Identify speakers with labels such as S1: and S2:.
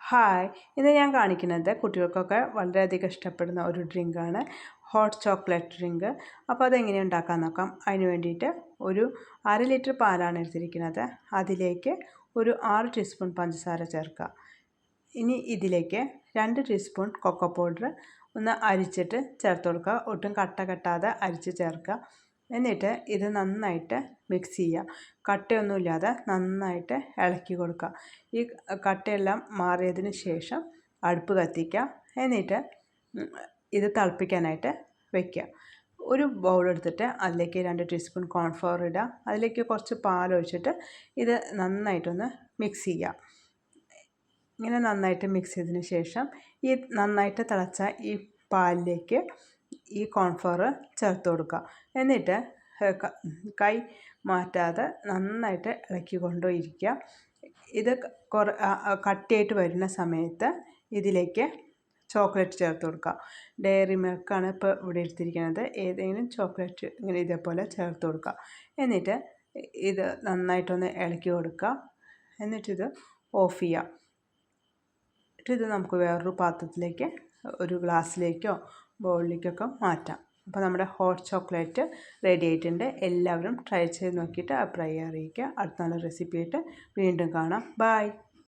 S1: Hi, ഇന്ന് ഞാൻ കാണിക്കുന്നത് കുട്ടികൾക്കൊക്കെ വളരെയധികം ഇഷ്ടപ്പെടുന്ന ഒരു ഡ്രിങ്കാണ് ഹോട്ട് ചോക്ലേറ്റ് ഡ്രിങ്ക്. അപ്പോൾ അതെങ്ങനെ ഉണ്ടാക്കാൻ നോക്കാം. അതിന് വേണ്ടിയിട്ട് ഒരു 1/2 ലിറ്റർ പാലാണ് എടുത്തിരിക്കുന്നത്. അതിലേക്ക് ഒരു 6 ടീസ്പൂൺ പഞ്ചസാര ചേർക്കുക. ഇനി ഇതിലേക്ക് 2 ടീസ്പൂൺ കൊക്കോ പൗഡർ ഒന്ന് അരിച്ചിട്ട് ചേർത്ത് കൊടുക്കുക. ഒട്ടും കട്ട കെട്ടാതെ അരിച്ച് ചേർക്കുക. എന്നിട്ട് ഇത് നന്നായിട്ട് മിക്സ് ചെയ്യുക. കട്ടയൊന്നുമില്ലാതെ നന്നായിട്ട് ഇളക്കി കൊടുക്കുക. ഈ കട്ടയെല്ലാം മാറിയതിന് ശേഷം അടുപ്പ് കത്തിക്കുക. എന്നിട്ട് ഇത് തിളപ്പിക്കാനായിട്ട് വയ്ക്കുക. ഒരു ബൗൾ എടുത്തിട്ട് അതിലേക്ക് 2 ടീസ്പൂൺ കോൺഫ്ലവർ ഇടുക. അതിലേക്ക് കുറച്ച് പാലൊഴിച്ചിട്ട് ഇത് നന്നായിട്ടൊന്ന് മിക്സ് ചെയ്യുക. ഇങ്ങനെ നന്നായിട്ട് മിക്സ് ചെയ്തതിന് ശേഷം ഈ നന്നായിട്ട് തിളച്ച ഈ പാലിലേക്ക് ഈ കോൺഫ്ലവർ ചേർത്ത് കൊടുക്കുക. എന്നിട്ട് കൈ മാറ്റാതെ നന്നായിട്ട് ഇളക്കി കൊണ്ടിരിക്കുക. ഇത് കട്ടിയായിട്ട് വരുന്ന സമയത്ത് ഇതിലേക്ക് ചോക്ലേറ്റ് ചേർത്ത് കൊടുക്കുക. ഡയറി മിൽക്കാണ് ഇപ്പോൾ ഇവിടെ എടുത്തിരിക്കുന്നത്. ഏതെങ്കിലും ചോക്ലേറ്റ് ഇങ്ങനെ ഇതേപോലെ ചേർത്ത് കൊടുക്കുക. എന്നിട്ട് ഇത് നന്നായിട്ടൊന്ന് ഇളക്കി കൊടുക്കുക. എന്നിട്ടിത് ഓഫ് ചെയ്യുക. ഇത് നമുക്ക് വേറൊരു പാത്രത്തിലേക്ക്, ഒരു ഗ്ലാസ്സിലേക്കോ ബൗളിലേക്കൊക്കെ മാറ്റാം. അപ്പോൾ നമ്മുടെ ഹോട്ട് ചോക്ലേറ്റ് റെഡി ആയിട്ടുണ്ട്. എല്ലാവരും ട്രൈ ചെയ്ത് നോക്കിയിട്ട് അഭിപ്രായം അറിയിക്കുക. അടുത്ത നല്ല റെസിപ്പി ആയിട്ട് വീണ്ടും കാണാം. ബൈ.